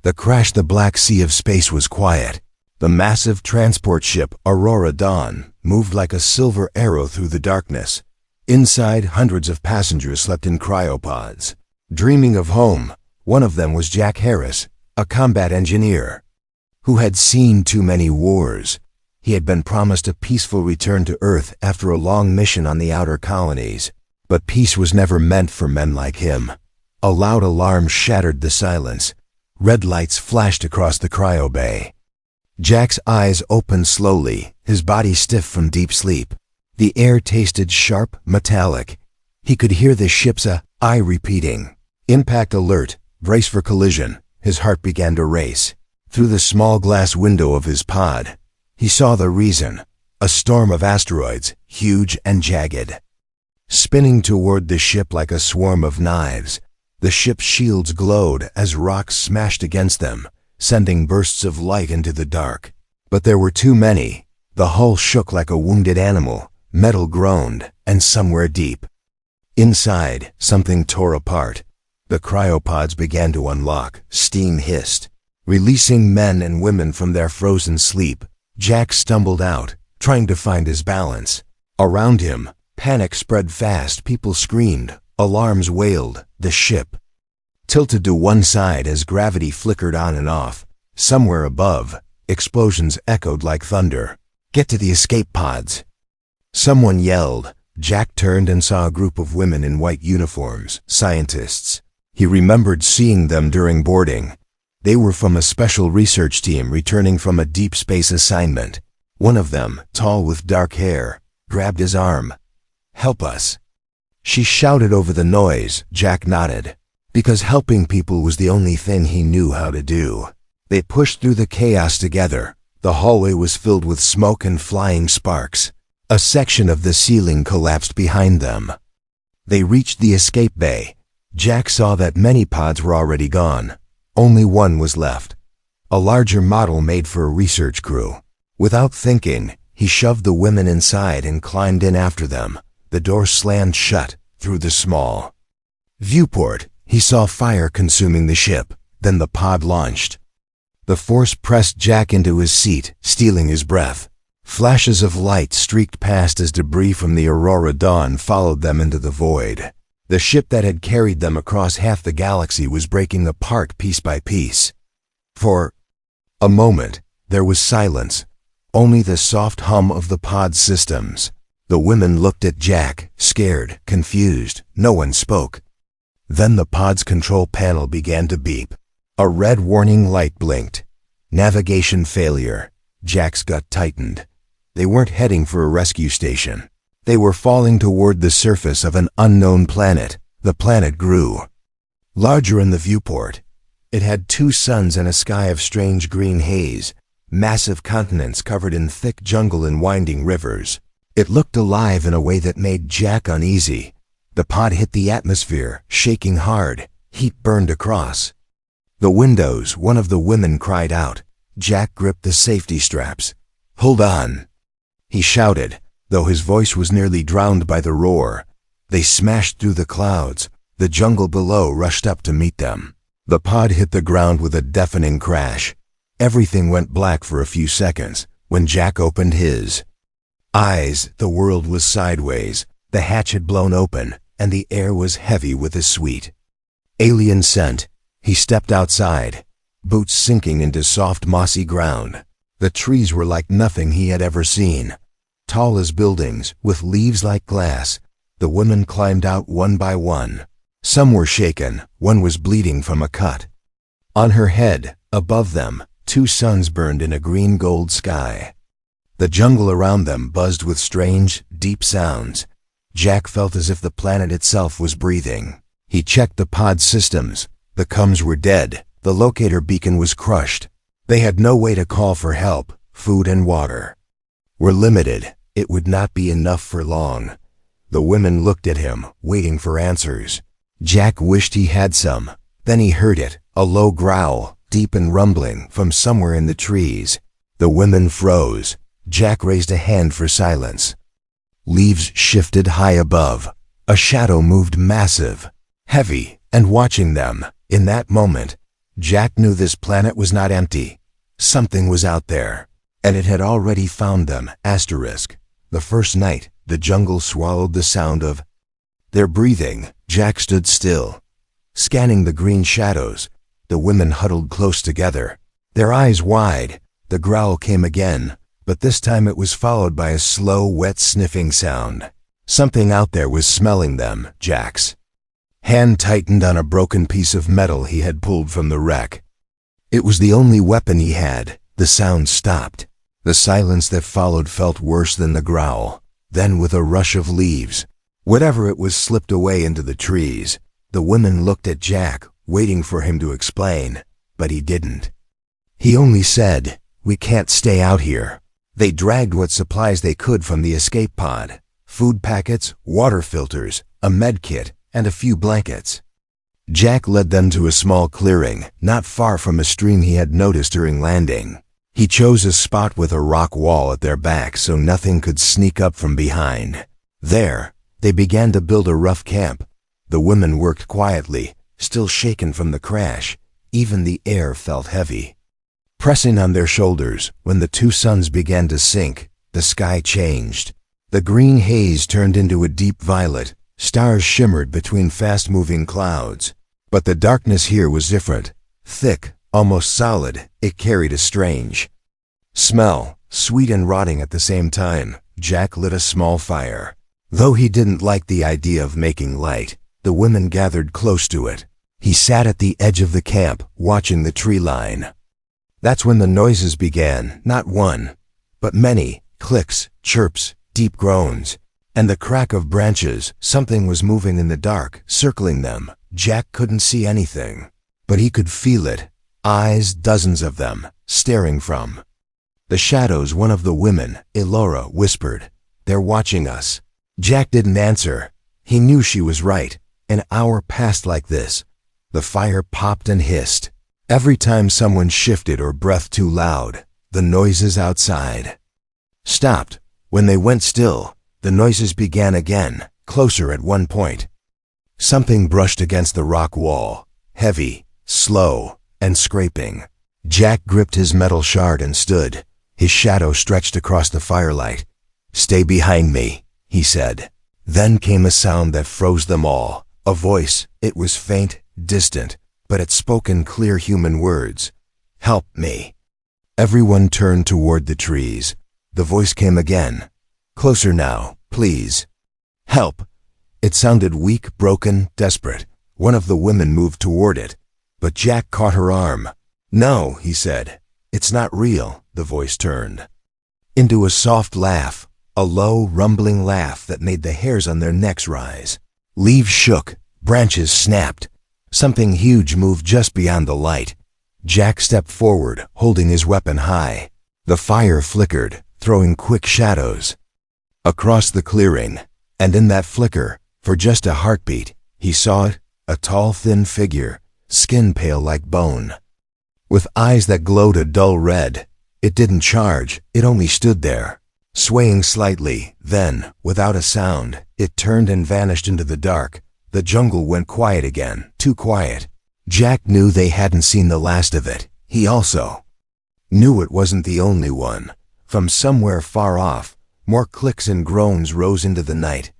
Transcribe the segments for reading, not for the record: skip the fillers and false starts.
The black sea of space was quiet. The massive transport ship, Aurora Dawn, moved like a silver arrow through the darkness. Inside, hundreds of passengers slept in cryopods. Dreaming of home, one of them was Jack Harris, a combat engineer, who had seen too many wars. He had been promised a peaceful return to Earth after a long mission on the outer colonies. But peace was never meant for men like him. A loud alarm shattered the silence. Red lights flashed across the cryo bay. Jack's eyes opened slowly, his body stiff from deep sleep. The air tasted sharp, metallic. He could hear the ship's eye repeating. Impact alert, brace for collision. His heart began to race. Through the small glass window of his pod, he saw the reason. A storm of asteroids, huge and jagged, spinning toward the ship like a swarm of knives. The ship's shields glowed as rocks smashed against them, sending bursts of light into the dark. But there were too many. The hull shook like a wounded animal, metal groaned, and somewhere deep inside, something tore apart. The cryopods began to unlock, steam hissed, releasing men and women from their frozen sleep. Jack stumbled out, trying to find his balance. Around him, panic spread fast. People screamed, alarms wailed. The ship tilted to one side as gravity flickered on and off. Somewhere above, explosions echoed like thunder. "Get to the escape pods!" someone yelled. Jack turned and saw a group of women in white uniforms, scientists. He remembered seeing them during boarding. They were from a special research team returning from a deep space assignment. One of them, tall with dark hair, grabbed his arm. "Help us," she shouted over the noise. Jack nodded, because helping people was the only thing he knew how to do. They pushed through the chaos together. The hallway was filled with smoke and flying sparks. A section of the ceiling collapsed behind them. They reached the escape bay. Jack saw that many pods were already gone. Only one was left, a larger model made for a research crew. Without thinking, he shoved the women inside and climbed in after them. The door slammed shut. Through the small viewport, he saw fire consuming the ship. Then the pod launched. The force pressed Jack into his seat, stealing his breath. Flashes of light streaked past as debris from the Aurora Dawn followed them into the void. The ship that had carried them across half the galaxy was breaking apart piece by piece. For a moment, there was silence, only the soft hum of the pod systems. The women looked at Jack, scared, confused. No one spoke. Then the pod's control panel began to beep. A red warning light blinked. Navigation failure. Jack's gut tightened. They weren't heading for a rescue station. They were falling toward the surface of an unknown planet. The planet grew larger in the viewport. It had 2 suns and a sky of strange green haze, massive continents covered in thick jungle and winding rivers. It looked alive in a way that made Jack uneasy. The pod hit the atmosphere, shaking hard. Heat burned across the windows. One of the women cried out. Jack gripped the safety straps. "Hold on," he shouted, though his voice was nearly drowned by the roar. They smashed through the clouds. The jungle below rushed up to meet them. The pod hit the ground with a deafening crash. Everything went black for a few seconds. When Jack opened his eyes, the world was sideways. The hatch had blown open, and the air was heavy with a sweet alien scent. He stepped outside, boots sinking into soft mossy ground. The trees were like nothing he had ever seen, tall as buildings, with leaves like glass. The women climbed out one by one. Some were shaken. One was bleeding from a cut on her head. Above them, 2 suns burned in a green-gold sky. The jungle around them buzzed with strange, deep sounds. Jack felt as if the planet itself was breathing. He checked the pod systems. The comms were dead. The locator beacon was crushed. They had no way to call for help. Food and water were limited. It would not be enough for long. The women looked at him, waiting for answers. Jack wished he had some. Then he heard it, a low growl, deep and rumbling, from somewhere in the trees. The women froze. Jack raised a hand for silence. Leaves shifted high above. A shadow moved, massive, heavy, and watching them. In that moment, Jack knew this planet was not empty. Something was out there, and it had already found them. The first night, the jungle swallowed the sound of their breathing. Jack stood still, scanning the green shadows. The women huddled close together, their eyes wide. The growl came again, but this time it was followed by a slow, wet sniffing sound. Something out there was smelling them. Jack's hand tightened on a broken piece of metal he had pulled from the wreck. It was the only weapon he had. The sound stopped. The silence that followed felt worse than the growl. Then, with a rush of leaves, whatever it was slipped away into the trees. The women looked at Jack, waiting for him to explain, but he didn't. He only said, "We can't stay out here." They dragged what supplies they could from the escape pod: food packets, water filters, a med kit, and a few blankets. Jack led them to a small clearing, not far from a stream he had noticed during landing. He chose a spot with a rock wall at their back so nothing could sneak up from behind. There, they began to build a rough camp. The women worked quietly, still shaken from the crash. Even the air felt heavy, pressing on their shoulders. When the two suns began to sink, the sky changed. The green haze turned into a deep violet. Stars shimmered between fast-moving clouds. But the darkness here was different. Thick, almost solid, it carried a strange smell, sweet and rotting at the same time. Jack lit a small fire. Though he didn't like the idea of making light, the women gathered close to it. He sat at the edge of the camp, watching the tree line. That's when the noises began, not one, but many, clicks, chirps, deep groans, and the crack of branches. Something was moving in the dark, circling them. Jack couldn't see anything, but he could feel it. Eyes, dozens of them, staring from the shadows. One of the women, Elora, whispered, "They're watching us." Jack didn't answer. He knew she was right. An hour passed like this. The fire popped and hissed. Every time someone shifted or breathed too loud, the noises outside stopped. When they went still, the noises began again, closer at one point. Something brushed against the rock wall, heavy, slow, and scraping. Jack gripped his metal shard and stood. His shadow stretched across the firelight. "Stay behind me," he said. Then came a sound that froze them all. A voice. It was faint, distant, but it spoke in clear human words. "Help me." Everyone turned toward the trees. The voice came again. "Closer now, please. Help." It sounded weak, broken, desperate. One of the women moved toward it, but Jack caught her arm. "No," he said. "It's not real." The voice turned into a soft laugh, a low, rumbling laugh that made the hairs on their necks rise. Leaves shook, branches snapped. Something huge moved just beyond the light. Jack stepped forward, holding his weapon high. The fire flickered, throwing quick shadows across the clearing, and in that flicker, for just a heartbeat, he saw it, a tall, thin figure, skin pale like bone, with eyes that glowed a dull red. It didn't charge, it only stood there, swaying slightly. Then, without a sound, it turned and vanished into the dark. The jungle went quiet again, too quiet. Jack knew they hadn't seen the last of it. He also knew it wasn't the only one. From somewhere far off, more clicks and groans rose into the night.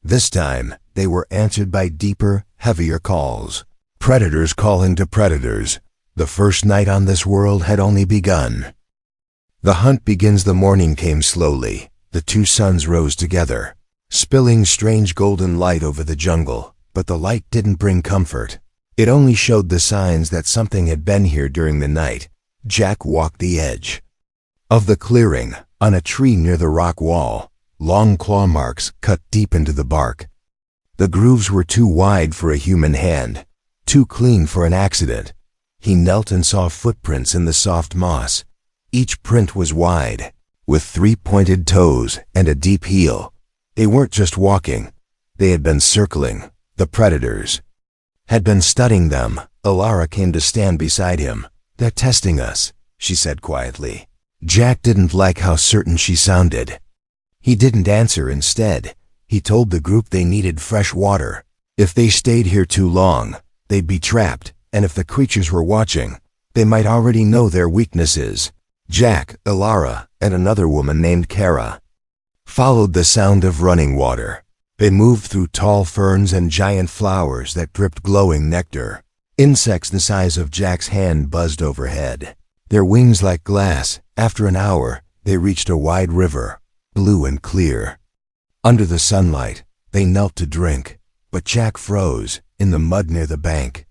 This time, they were answered by deeper, heavier calls. Predators calling to predators. The first night on this world had only begun. The hunt begins. The morning came slowly. The two suns rose together, spilling strange golden light over the jungle. But the light didn't bring comfort. It only showed the signs that something had been here during the night. Jack walked the edge of the clearing, on a tree near the rock wall. Long claw marks cut deep into the bark. The grooves were too wide for a human hand, too clean for an accident. He knelt and saw footprints in the soft moss. Each print was wide, with 3 pointed toes and a deep heel. They weren't just walking. They had been circling. The predators had been studying them. Alara came to stand beside him. "They're testing us," she said quietly. Jack didn't like how certain she sounded. He didn't answer. Instead, he told the group they needed fresh water. If they stayed here too long, they'd be trapped, and if the creatures were watching, they might already know their weaknesses. Jack, Ilara, and another woman named Kara followed the sound of running water. They moved through tall ferns and giant flowers that dripped glowing nectar. Insects the size of Jack's hand buzzed overhead, their wings like glass. After an hour, they reached a wide river, blue and clear. Under the sunlight, they knelt to drink, but Jack froze in the mud near the bank.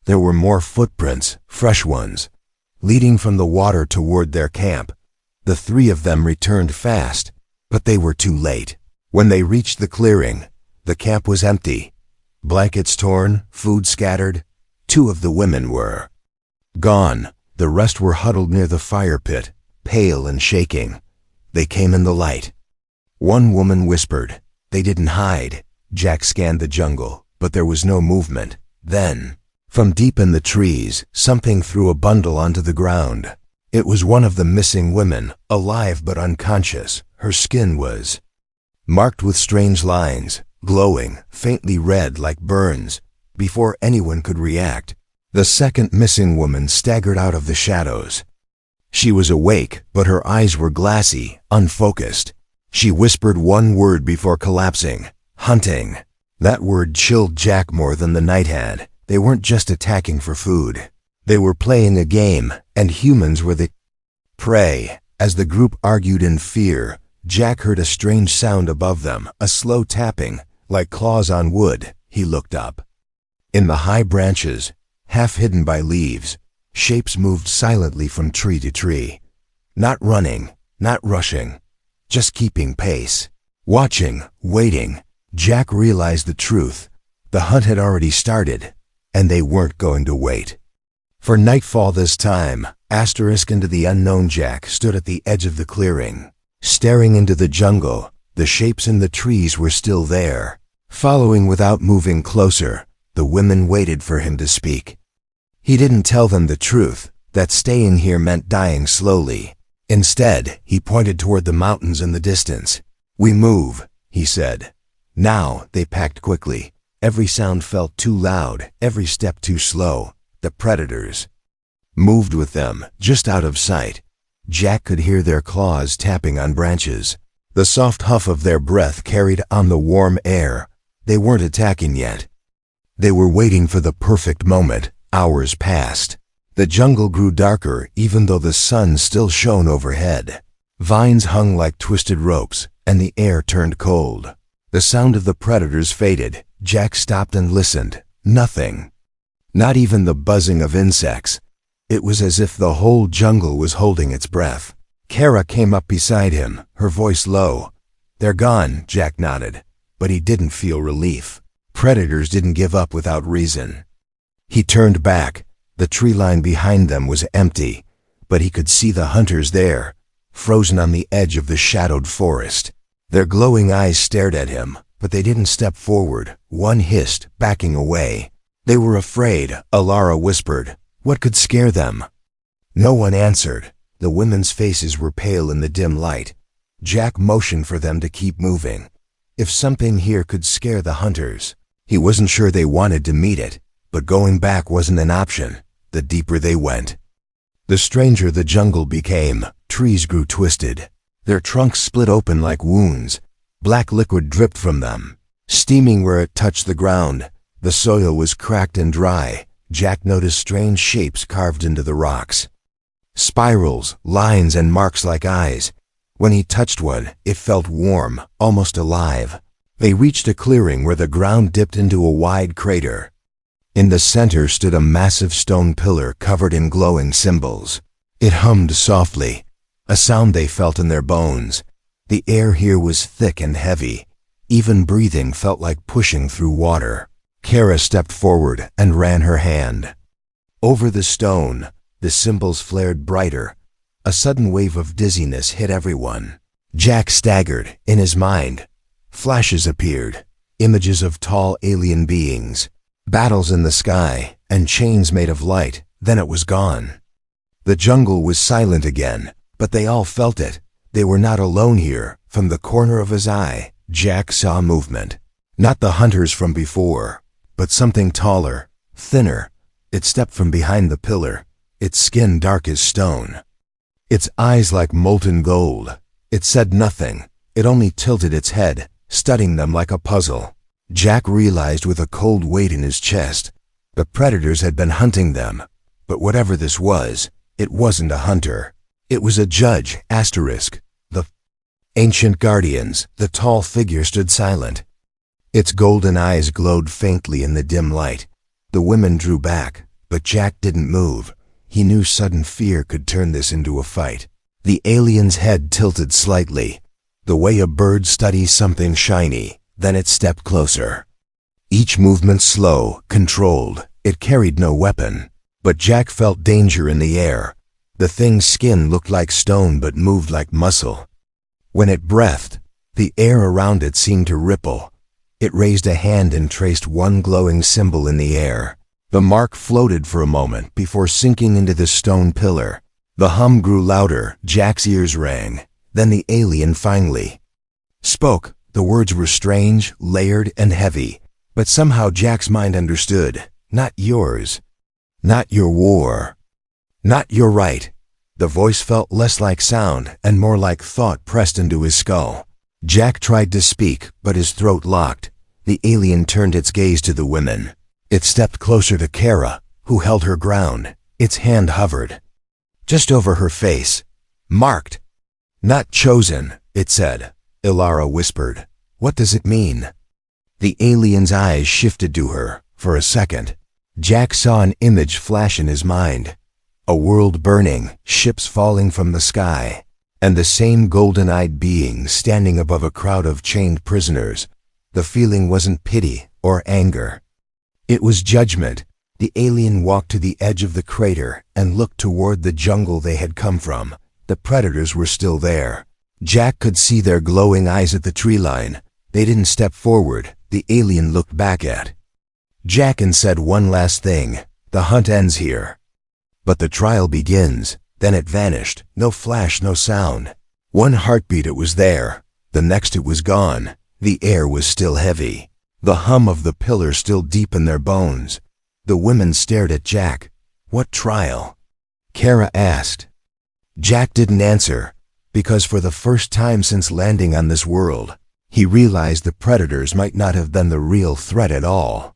There were more footprints, fresh ones, leading from the water toward their camp. The three of them returned fast, but they were too late. When they reached the clearing, the camp was empty. Blankets torn, food scattered. 2 of the women were gone. The rest were huddled near the fire pit, pale and shaking. They came in the light. One woman whispered. They didn't hide. Jack scanned the jungle, but there was no movement. Then, from deep in the trees, something threw a bundle onto the ground. It was one of the missing women, alive but unconscious. Her skin was marked with strange lines, glowing, faintly red like burns. Before anyone could react, the second missing woman staggered out of the shadows. She was awake, but her eyes were glassy, unfocused. She whispered one word before collapsing: hunting. That word chilled Jack more than the night had. They weren't just attacking for food. They were playing a game, and humans were the prey. As the group argued in fear, Jack heard a strange sound above them, a slow tapping, like claws on wood. He looked up. In the high branches, half hidden by leaves, shapes moved silently from tree to tree. Not running, not rushing, just keeping pace. Watching, waiting, Jack realized the truth. The hunt had already started, and they weren't going to wait. For nightfall this time, asterisk into the unknown, Jack stood at the edge of the clearing. Staring into the jungle, the shapes in the trees were still there. Following without moving closer, the women waited for him to speak. He didn't tell them the truth, that staying here meant dying slowly. Instead, he pointed toward the mountains in the distance. "We move," he said. Now they packed quickly. Every sound felt too loud, every step too slow. The predators moved with them, just out of sight. Jack could hear their claws tapping on branches. The soft huff of their breath carried on the warm air. They weren't attacking yet. They were waiting for the perfect moment. Hours passed. The jungle grew darker even though the sun still shone overhead. Vines hung like twisted ropes, and the air turned cold. The sound of the predators faded. Jack stopped and listened. Nothing. Not even the buzzing of insects. It was as if the whole jungle was holding its breath. Kara came up beside him, her voice low. "They're gone," Jack nodded, but he didn't feel relief. Predators didn't give up without reason. He turned back. The tree line behind them was empty, but he could see the hunters there, frozen on the edge of the shadowed forest. Their glowing eyes stared at him, but they didn't step forward. One hissed, backing away. They were afraid, Ilara whispered. What could scare them? No one answered. The women's faces were pale in the dim light. Jack motioned for them to keep moving. If something here could scare the hunters, he wasn't sure they wanted to meet it, but going back wasn't an option. The deeper they went, the stranger the jungle became. Trees grew twisted. Their trunks split open like wounds. Black liquid dripped from them, steaming where it touched the ground. The soil was cracked and dry. Jack noticed strange shapes carved into the rocks. Spirals, lines, and marks like eyes. When he touched one, it felt warm, almost alive. They reached a clearing where the ground dipped into a wide crater. In the center stood a massive stone pillar covered in glowing symbols. It hummed softly, a sound they felt in their bones. The air here was thick and heavy. Even breathing felt like pushing through water. Kara stepped forward and ran her hand over the stone. The symbols flared brighter. A sudden wave of dizziness hit everyone. Jack staggered. In his mind, flashes appeared, images of tall alien beings, battles in the sky, and chains made of light. Then it was gone. The jungle was silent again, but they all felt it. They were not alone here. From the corner of his eye, Jack saw movement. Not the hunters from before, but something taller, thinner, It stepped from behind the pillar, its skin dark as stone, its eyes like molten gold. It said nothing. It only tilted its head, studying them like a puzzle. Jack realized with a cold weight in his chest. The predators had been hunting them, but whatever this was, it wasn't a hunter. It was a judge, asterisk. The ancient guardians. The tall figure stood silent. Its golden eyes glowed faintly in the dim light. The women drew back, but Jack didn't move. He knew sudden fear could turn this into a fight. The alien's head tilted slightly, the way a bird studies something shiny. Then it stepped closer. Each movement slow, controlled. It carried no weapon, but Jack felt danger in the air. The thing's skin looked like stone but moved like muscle. When it breathed, the air around it seemed to ripple. It raised a hand and traced one glowing symbol in the air. The mark floated for a moment before sinking into the stone pillar. The hum grew louder. Jack's ears rang. Then the alien finally spoke. The words were strange, layered, and heavy, but somehow Jack's mind understood. Not yours. Not your war. Not your right. The voice felt less like sound and more like thought pressed into his skull. Jack tried to speak, but his throat locked. The alien turned its gaze to the women. It stepped closer to Kara, who held her ground. Its hand hovered just over her face. Marked. Not chosen, it said. Ilara whispered. What does it mean? The alien's eyes shifted to her. For a second, Jack saw an image flash in his mind. A world burning, ships falling from the sky, and the same golden-eyed being standing above a crowd of chained prisoners. The feeling wasn't pity or anger. It was judgment. The alien walked to the edge of the crater and looked toward the jungle they had come from. The predators were still there. Jack could see their glowing eyes at the tree line. They didn't step forward. The alien looked back at Jack and said one last thing. The hunt ends here. But the trial begins. Then it vanished. No flash, no sound. One heartbeat, it was there. The next it was gone. The air was still heavy. The hum of the pillar still deep in their bones. The women stared at Jack. What trial? Kara asked. Jack didn't answer, because for the first time since landing on this world, he realized the predators might not have been the real threat at all.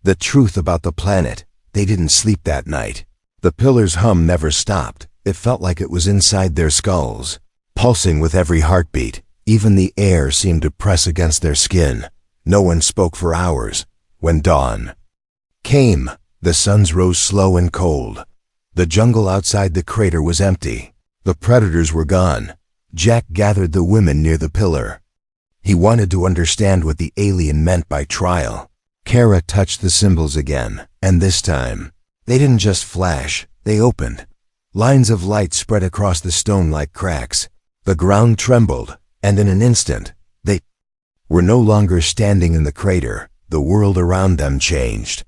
The truth about the planet, they didn't sleep that night. The pillar's hum never stopped. It felt like it was inside their skulls, pulsing with every heartbeat. Even the air seemed to press against their skin. No one spoke for hours. When dawn came, the suns rose slow and cold. The jungle outside the crater was empty. The predators were gone. Jack gathered the women near the pillar. He wanted to understand what the alien meant by trial. Kara touched the symbols again, and this time, they didn't just flash, they opened. Lines of light spread across the stone like cracks. The ground trembled, and in an instant, they were no longer standing in the crater. The world around them changed.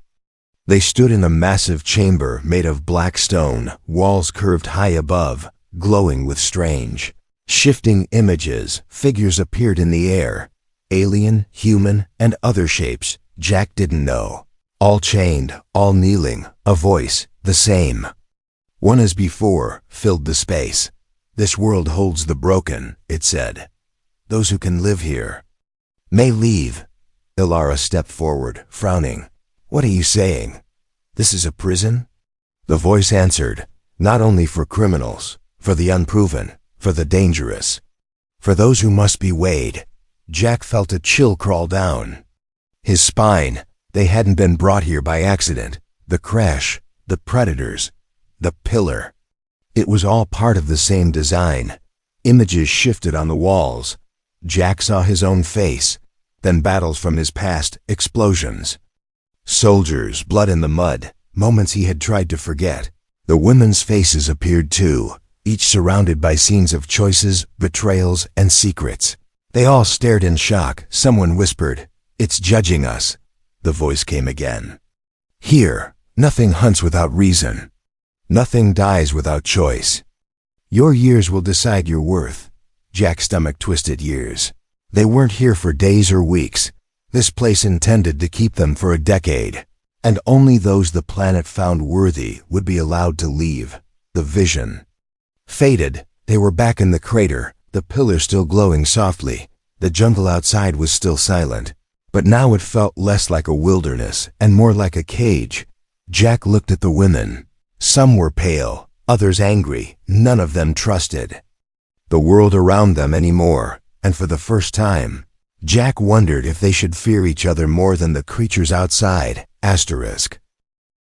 They stood in a massive chamber made of black stone, walls curved high above, glowing with strange, shifting images. Figures appeared in the air. Alien, human, and other shapes Jack didn't know. All chained, all kneeling. A voice, the same one as before, filled the space. This world holds the broken, it said. Those who can live here may leave. Ilara stepped forward, frowning. What are you saying? This is a prison? The voice answered, not only for criminals, for the unproven, for the dangerous, for those who must be weighed. Jack felt a chill crawl down his spine. They hadn't been brought here by accident. The crash, the predators, the pillar. It was all part of the same design. Images shifted on the walls. Jack saw his own face, then battles from his past, explosions. Soldiers, blood in the mud, moments he had tried to forget. The women's faces appeared too, each surrounded by scenes of choices, betrayals, and secrets. They all stared in shock. Someone whispered, "It's judging us." The voice came again. "Here, nothing hunts without reason. Nothing dies without choice. Your years will decide your worth." Jack's stomach twisted. Years. They weren't here for days or weeks. This place intended to keep them for a decade. and only those the planet found worthy would be allowed to leave. The vision faded. They were back in the crater, the pillars still glowing softly. The jungle outside was still silent, but now it felt less like a wilderness and more like a cage. Jack looked at the women. Some were pale, others angry, none of them trusted the world around them anymore, and for the first time, Jack wondered if they should fear each other more than the creatures outside. Asterisk.